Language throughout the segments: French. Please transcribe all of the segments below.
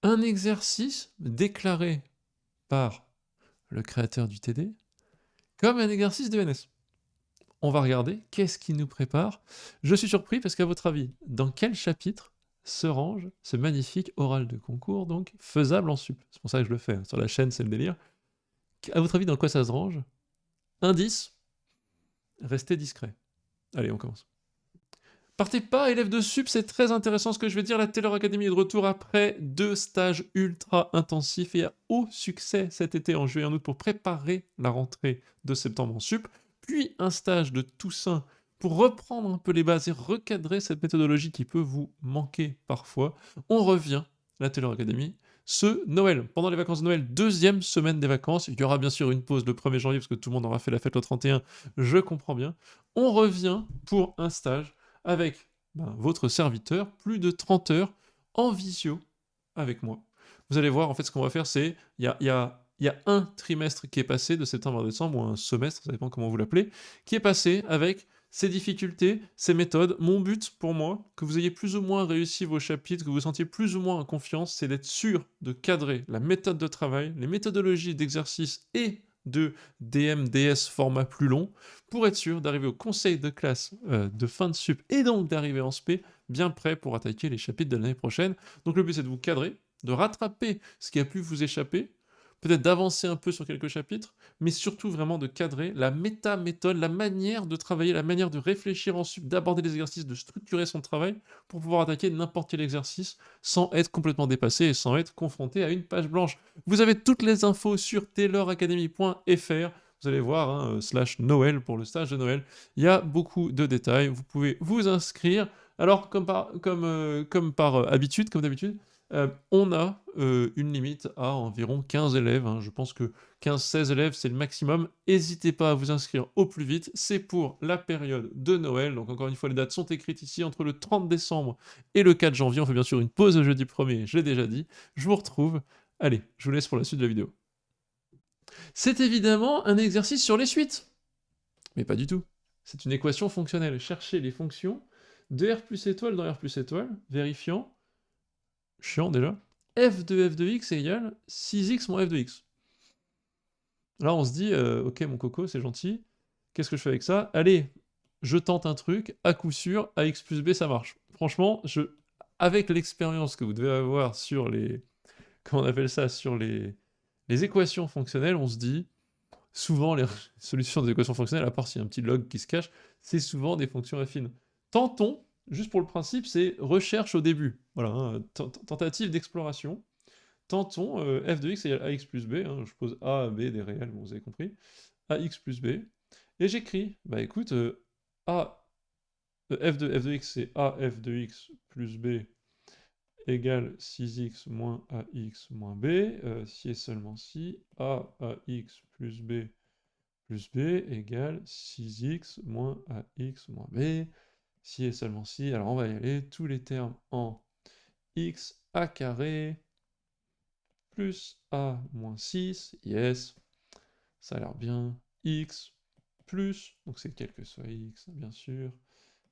un exercice déclaré par le créateur du TD comme un exercice de NS. On va regarder qu'est-ce qui nous prépare. Je suis surpris parce qu'à votre avis, dans quel chapitre se range ce magnifique oral de concours, donc faisable en sup? C'est pour ça que je le fais, hein. Sur la chaîne, c'est le délire. À votre avis, dans quoi ça se range? Indice, restez discret. Allez, on commence. Partez pas, élèves de sup, c'est très intéressant ce que je vais dire. La Taylor Academy est de retour après 2 stages ultra intensifs et à haut succès cet été en juillet et en août pour préparer la rentrée de septembre en sup, puis un stage de Toussaint pour reprendre un peu les bases et recadrer cette méthodologie qui peut vous manquer parfois. On revient, la Taylor Academy, ce Noël. Pendant les vacances de Noël, deuxième semaine des vacances. Il y aura bien sûr une pause le 1er janvier parce que tout le monde aura fait la fête le 31, je comprends bien. On revient pour un stage avec votre serviteur, plus de 30 heures en visio avec moi. Vous allez voir, en fait, ce qu'on va faire, c'est il y a un trimestre qui est passé de septembre à décembre, ou un semestre, ça dépend comment vous l'appelez, qui est passé avec ces difficultés, ces méthodes. Mon but pour moi, que vous ayez plus ou moins réussi vos chapitres, que vous vous sentiez plus ou moins en confiance, c'est d'être sûr de cadrer la méthode de travail, les méthodologies d'exercice et de DMDS format plus long, pour être sûr d'arriver au conseil de classe de fin de sup et donc d'arriver en spé bien prêt pour attaquer les chapitres de l'année prochaine. Donc le but c'est de vous cadrer, de rattraper ce qui a pu vous échapper, peut-être d'avancer un peu sur quelques chapitres, mais surtout vraiment de cadrer la méta-méthode, la manière de travailler, la manière de réfléchir en sup, d'aborder les exercices, de structurer son travail pour pouvoir attaquer n'importe quel exercice sans être complètement dépassé et sans être confronté à une page blanche. Vous avez toutes les infos sur tayloracademy.fr. Vous allez voir, hein, / Noël pour le stage de Noël. Il y a beaucoup de détails. Vous pouvez vous inscrire. Alors, comme par habitude, comme d'habitude, on a une limite à environ 15 élèves. Hein. Je pense que 15-16 élèves, c'est le maximum. N'hésitez pas à vous inscrire au plus vite. C'est pour la période de Noël. Donc, encore une fois, les dates sont écrites ici entre le 30 décembre et le 4 janvier. On fait bien sûr une pause le jeudi 1er, je l'ai déjà dit. Je vous retrouve. Allez, je vous laisse pour la suite de la vidéo. C'est évidemment un exercice sur les suites. Mais pas du tout. C'est une équation fonctionnelle. Cherchez les fonctions de R plus étoile dans R plus étoile, vérifiant, chiant déjà, f de x est égal 6x moins f de x. Là, on se dit, ok, mon coco, c'est gentil. Qu'est-ce que je fais avec ça? Allez, je tente un truc, à coup sûr, ax plus b, ça marche. Franchement, avec l'expérience que vous devez avoir sur les... Comment on appelle ça? Sur les équations fonctionnelles, on se dit, souvent, les solutions des équations fonctionnelles, à part s'il y a un petit log qui se cache, c'est souvent des fonctions affines. Tentons, juste pour le principe, c'est recherche au début. Voilà, hein, tentative d'exploration. Tentons f de x égale ax plus b. Hein, je pose a, b, des réels, bon, vous avez compris. Ax plus b. Et j'écris, bah écoute, f de x, c'est af de x plus b égale 6x moins ax moins b. Si et seulement si, ax plus b égale 6x moins ax moins b. Si et seulement si, alors on va y aller, tous les termes en x a carré plus a moins 6, yes, ça a l'air bien, x plus, donc c'est quel que soit x, bien sûr,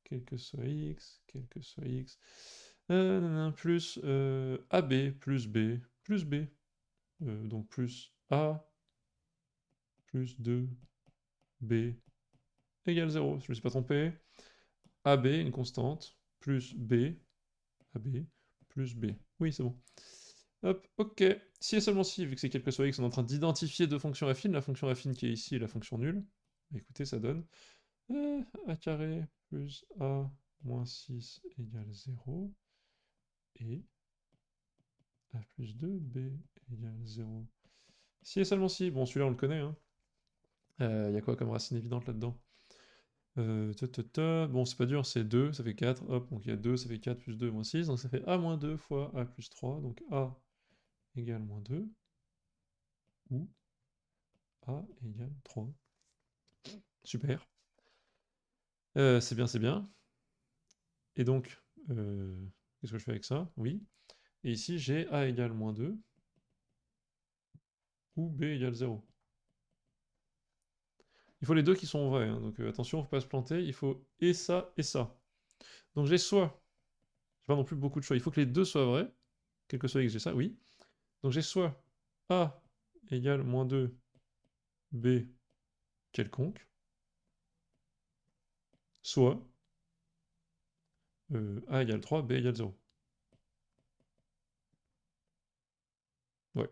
quel que soit x, plus ab plus b, donc plus a plus 2b égale 0, je ne me suis pas trompé. AB, une constante, plus B, AB, plus B. Oui, c'est bon. Hop, ok. Si et seulement si, vu que c'est quel que soit x, on est en train d'identifier deux fonctions affines, la fonction affine qui est ici et la fonction nulle. Écoutez, ça donne a carré plus a moins 6 égale 0 et a plus 2, b égale 0. Si et seulement si, bon celui-là on le connaît, hein. Y a quoi comme racine évidente là-dedans? Bon, c'est pas dur, c'est 2, ça fait 4, hop, donc il y a 2, ça fait 4, plus 2, moins 6, donc ça fait a moins 2 fois a plus 3, donc a égale moins 2, ou a égale 3. Super. C'est bien, c'est bien. Et donc, qu'est-ce que je fais avec ça? Oui. Et ici, j'ai a égale moins 2, ou b égale 0. Il faut les deux qui sont vrais, hein, donc attention, il ne faut pas se planter, il faut et ça, et ça. Donc j'ai soit, j'ai pas non plus beaucoup de choix, il faut que les deux soient vrais, quel que soit x, j'ai ça, oui. Donc j'ai soit a égale moins 2, b quelconque, soit a égale 3, b égale 0. Ouais.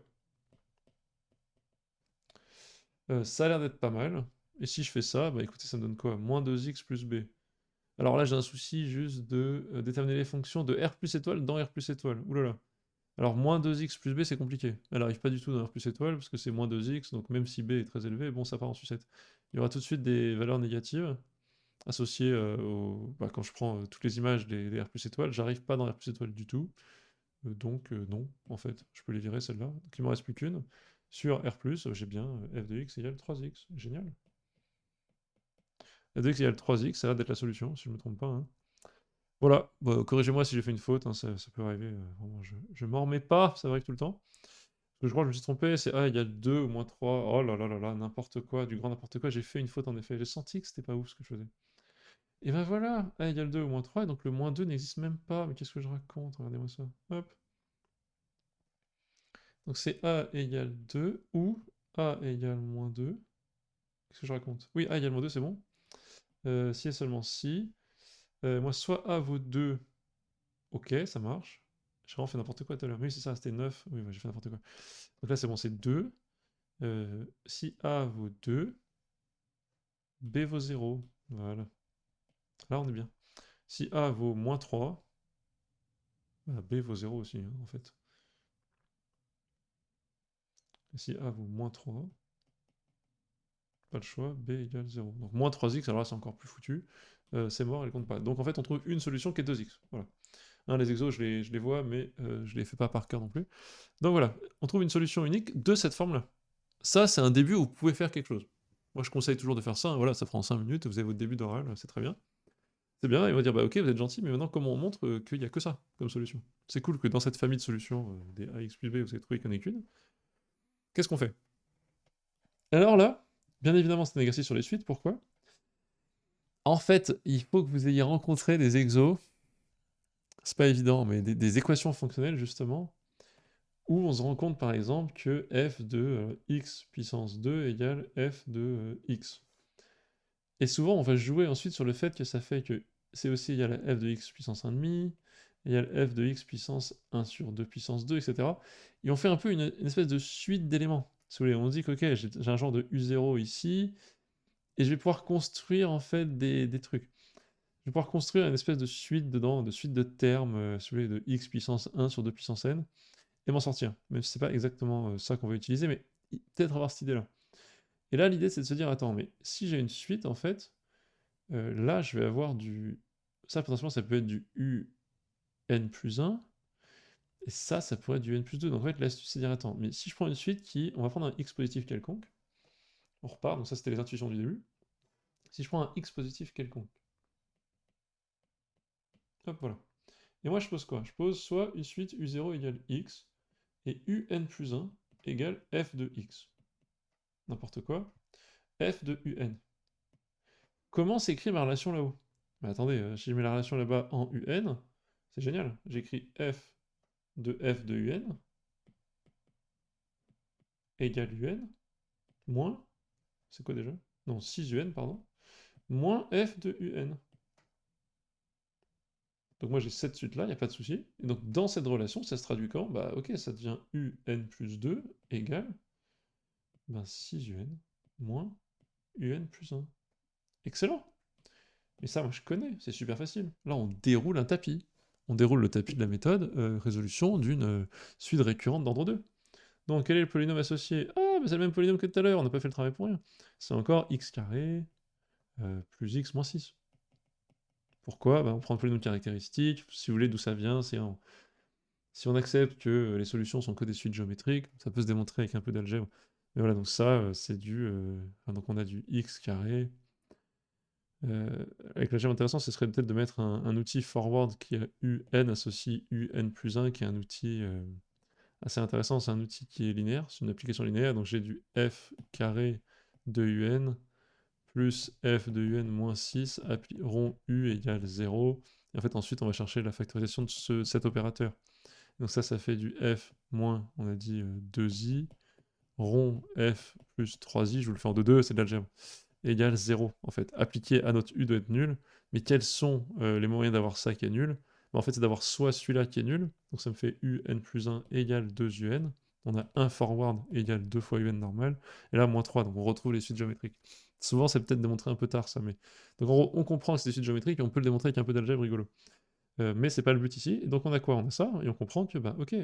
Ça a l'air d'être pas mal. Et si je fais ça, bah écoutez, ça me donne quoi? Moins 2x plus b. Alors là, j'ai un souci juste de déterminer les fonctions de R plus étoile dans R plus étoile. Ouh là là. Alors, moins 2x plus b, c'est compliqué. Elle n'arrive pas du tout dans R plus étoile, parce que c'est moins 2x, donc même si b est très élevé, bon, ça part en sucette. Il y aura tout de suite des valeurs négatives associées bah, quand je prends toutes les images des R plus étoiles, j'arrive pas dans R plus étoile du tout. Donc non, en fait, je peux les virer celles-là. Donc il m'en reste plus qu'une. Sur R+, j'ai bien f de x égale 3x. Génial. F de x égale 3x, ça a l'air d'être la solution, si je ne me trompe pas, hein. Voilà, bah, corrigez-moi si j'ai fait une faute, hein, ça peut arriver, vraiment, je m'en remets pas, ça arrive tout le temps. Parce que je crois que je me suis trompé, c'est A égale 2 ou moins 3, oh là là là là, n'importe quoi, du grand n'importe quoi, j'ai fait une faute en effet, j'ai senti que c'était pas ouf ce que je faisais. Et ben voilà, A égale 2 ou moins 3, et donc le moins 2 n'existe même pas, mais qu'est-ce que je raconte, regardez-moi ça, hop. Donc c'est A égale 2 ou A égale moins 2, qu'est-ce que je raconte? Oui, A égale moins 2, c'est bon. Si et seulement si, moi soit A vaut 2, ok, ça marche. J'ai vraiment fait n'importe quoi tout à l'heure. Oui, c'est ça, c'était 9. Oui, j'ai fait n'importe quoi. Donc là, c'est bon, c'est 2. Si A vaut 2, B vaut 0. Voilà. Là, on est bien. Si A vaut moins 3, bah, B vaut 0 aussi, hein, en fait. Et si A vaut moins 3, pas le choix, B égale 0. Donc moins 3x, alors là, c'est encore plus foutu. C'est mort, elle compte pas. Donc en fait, on trouve une solution qui est 2x. Voilà. Hein, les exos, je les vois, mais je les fais pas par cœur non plus. Donc voilà, on trouve une solution unique de cette forme-là. Ça, c'est un début où vous pouvez faire quelque chose. Moi, je conseille toujours de faire ça, hein, voilà, ça prend 5 minutes, vous avez votre début d'oral, c'est très bien. C'est bien, ils vont dire, bah ok, vous êtes gentil, mais maintenant, comment on montre qu'il n'y a que ça comme solution? C'est cool que dans cette famille de solutions des AX plus B, vous avez trouvé qu'il n'y en ait qu'une. Qu'est-ce qu'on fait? Alors là, bien évidemment, c'est un exercice sur les suites, pourquoi? En fait, il faut que vous ayez rencontré des exos, c'est pas évident, mais des équations fonctionnelles, justement, où on se rend compte, par exemple, que f de x puissance 2 égale f de x. Et souvent, on va jouer ensuite sur le fait que ça fait que c'est aussi égal à f de x puissance 1,5, égale f de x puissance 1 sur 2 puissance 2, etc. Et on fait un peu une espèce de suite d'éléments. Si vous voulez, on dit que ok, j'ai un genre de u0 ici, et je vais pouvoir construire en fait des trucs. Je vais pouvoir construire une espèce de suite dedans, de suite de termes, si vous voulez, de x puissance 1 sur 2 puissance n, et m'en sortir. Même si c'est pas exactement ça qu'on va utiliser, mais peut-être avoir cette idée-là. Et là, l'idée, c'est de se dire, attends, mais si j'ai une suite, en fait, là, je vais avoir du... Ça, potentiellement, ça peut être du UN plus 1, et ça pourrait être du N plus 2. Donc en fait, l'astuce, c'est de dire, attends, mais si je prends une suite qui... On va prendre un X positif quelconque, on repart, donc ça, c'était les intuitions du début. Si je prends un X positif quelconque, hop, voilà. Et moi, je pose quoi? Je pose soit une suite U0 égale X, et UN plus 1 égale F de X. N'importe quoi. F de UN. Comment s'écrit ma relation là-haut? Mais attendez, si je mets la relation là-bas en UN, c'est génial. J'écris F de UN égale UN moins, c'est quoi déjà? Non, 6 UN, pardon, moins F de UN. Donc moi j'ai cette suite-là, il n'y a pas de souci. Et donc dans cette relation, ça se traduit quand? Bah ok, ça devient UN plus 2 égale 6 UN moins UN plus 1. Excellent! Et ça, moi je connais, c'est super facile. Là, on déroule un tapis. On déroule le tapis de la méthode résolution d'une suite récurrente d'ordre 2. Donc, quel est le polynôme associé? Ah, mais c'est le même polynôme que tout à l'heure, on n'a pas fait le travail pour rien. C'est encore x carré plus x moins 6. Pourquoi? Bah, on prend le polynôme caractéristique, si vous voulez d'où ça vient, si on accepte que les solutions sont que des suites géométriques, ça peut se démontrer avec un peu d'algèbre. Mais voilà, donc ça, c'est du... donc on a du x carré. Avec l'algèbre intéressant, ce serait peut-être de mettre un outil forward qui a un associe un plus 1, qui est un outil assez intéressant, c'est un outil qui est linéaire, c'est une application linéaire, donc j'ai du f carré de un plus f de un moins 6 rond u égale 0, et en fait ensuite on va chercher la factorisation de cet opérateur. Donc ça fait du f moins, on a dit 2i, rond f plus 3i, je vous le fais en 2-2, c'est de l'algèbre, égale 0, en fait. Appliqué à notre u doit être nul, mais quels sont les moyens d'avoir ça qui est nul? En fait, c'est d'avoir soit celui-là qui est nul, donc ça me fait un plus 1 égale 2un, on a 1 forward égale 2 fois un normal, et là, moins 3, donc on retrouve les suites géométriques. Souvent, c'est peut-être démontré un peu tard, ça, mais... Donc on comprend que c'est des suites géométriques, et on peut le démontrer avec un peu d'algèbre rigolo. Mais c'est pas le but ici, donc on a quoi? On a ça, et on comprend que, bah, ok,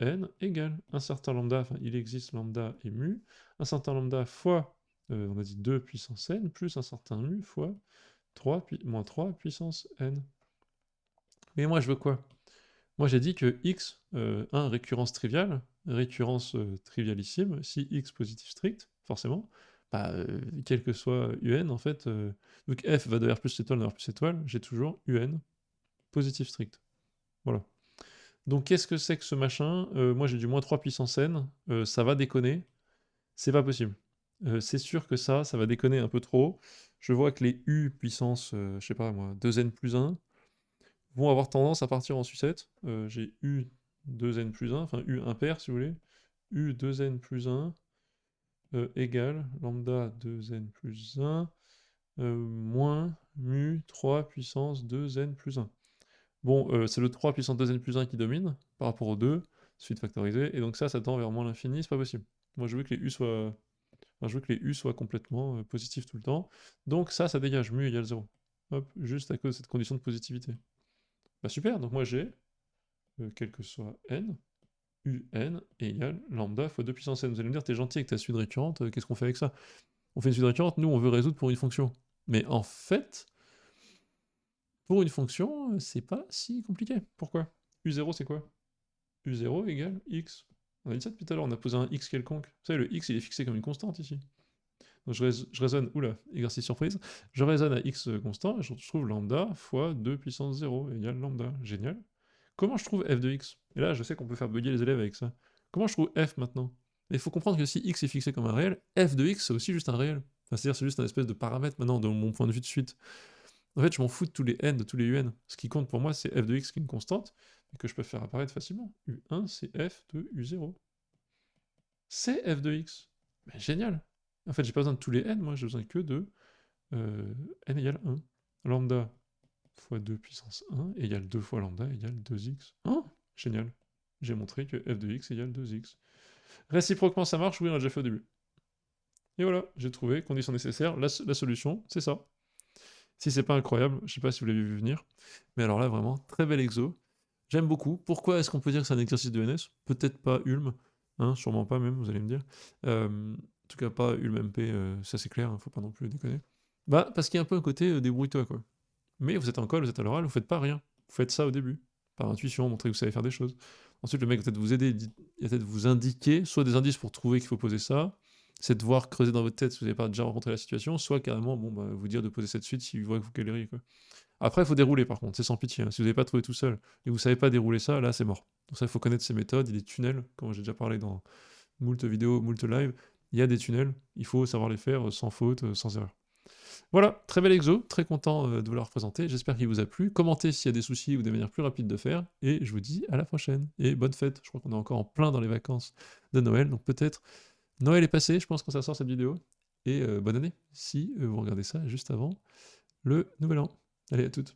un égale un certain lambda, enfin, il existe lambda et mu, un certain lambda fois, on a dit 2 puissance n, plus un certain mu fois 3, moins 3 puissance n. Mais moi, je veux quoi? Moi, j'ai dit que x, 1, récurrence triviale, récurrence trivialissime, si x positif strict, forcément, bah, quel que soit un, en fait, donc f va de R plus étoile dans R plus étoile, j'ai toujours un positif strict. Voilà. Donc qu'est-ce que c'est que ce machin? Moi j'ai du moins 3 puissance n, ça va déconner, c'est pas possible. C'est sûr que ça va déconner un peu trop. Je vois que les u puissance, je sais pas moi, 2n plus 1, vont avoir tendance à partir en sucette. J'ai u 2n plus 1, enfin u impair si vous voulez, u 2n plus 1 égale lambda 2n plus 1 moins mu 3 puissance 2n plus 1. Bon, c'est le 3 puissance 2n plus 1 qui domine, par rapport au 2, suite factorisée, et donc ça tend vers moins l'infini, c'est pas possible. Moi je veux que les u soient, enfin, je veux que les u soient complètement positifs tout le temps, donc ça dégage, mu égale 0. Hop, juste à cause de cette condition de positivité. Bah super, donc moi j'ai, quel que soit n, un égale lambda fois 2 puissance n. Vous allez me dire, t'es gentil avec ta suite récurrente, qu'est-ce qu'on fait avec ça? On fait une suite récurrente, nous on veut résoudre pour une fonction. Mais en fait, pour une fonction, c'est pas si compliqué. Pourquoi? U0 c'est quoi? U0 égale x. On a dit ça depuis tout à l'heure, on a posé un x quelconque. Vous savez, le x il est fixé comme une constante ici. Donc je raisonne, oula, exercice surprise, je raisonne à x constant et je trouve lambda fois 2 puissance 0 égale lambda. Génial. Comment je trouve f de x? Et là, je sais qu'on peut faire bugger les élèves avec ça. Comment je trouve f maintenant? Il faut comprendre que si x est fixé comme un réel, f de x c'est aussi juste un réel. Enfin, c'est-à-dire c'est juste un espèce de paramètre maintenant de mon point de vue de suite. En fait, je m'en fous de tous les n, de tous les un. Ce qui compte pour moi, c'est f de x qui est une constante, et que je peux faire apparaître facilement. U1, c'est f de U0. C'est f de x. Mais génial. En fait, j'ai pas besoin de tous les n, moi, j'ai besoin que de n égale 1. Lambda fois 2 puissance 1 égale 2 fois lambda égale 2x. Oh, génial. J'ai montré que f de x égale 2x. Réciproquement, ça marche, oui, on l'a déjà fait au début. Et voilà, j'ai trouvé, condition nécessaire, la solution, c'est ça. Si c'est pas incroyable, je sais pas si vous l'avez vu venir, mais alors là, vraiment, très bel exo. J'aime beaucoup. Pourquoi est-ce qu'on peut dire que c'est un exercice de NS? Peut-être pas Ulm, hein, sûrement pas même, vous allez me dire. En tout cas, pas Ulm MP, ça c'est clair, hein, faut pas non plus déconner. Bah, parce qu'il y a un peu un côté débrouille-toi, quoi. Mais vous êtes en colle, vous êtes à l'oral, vous faites pas rien. Vous faites ça au début, par intuition, montrer que vous savez faire des choses. Ensuite, le mec va peut-être vous aider, il va peut-être vous indiquer, soit des indices pour trouver qu'il faut poser ça, c'est de voir creuser dans votre tête si vous n'avez pas déjà rencontré la situation, soit carrément bon, bah, vous dire de poser cette suite s'il voit que vous galérez. Quoi. Après, il faut dérouler par contre, c'est sans pitié. Hein. Si vous n'avez pas trouvé tout seul et que vous ne savez pas dérouler ça, là c'est mort. Donc ça, il faut connaître ces méthodes, il y a des tunnels, comme j'ai déjà parlé dans moult vidéos, moult live, il y a des tunnels, il faut savoir les faire sans faute, sans erreur. Voilà, très bel exo, très content de vous la représenter, j'espère qu'il vous a plu. Commentez s'il y a des soucis ou des manières plus rapides de faire, et je vous dis à la prochaine. Et bonne fête, je crois qu'on est encore en plein dans les vacances de Noël, donc peut-être Noël est passé, je pense, quand ça sort cette vidéo, et bonne année, si vous regardez ça juste avant le Nouvel An. Allez, à toutes.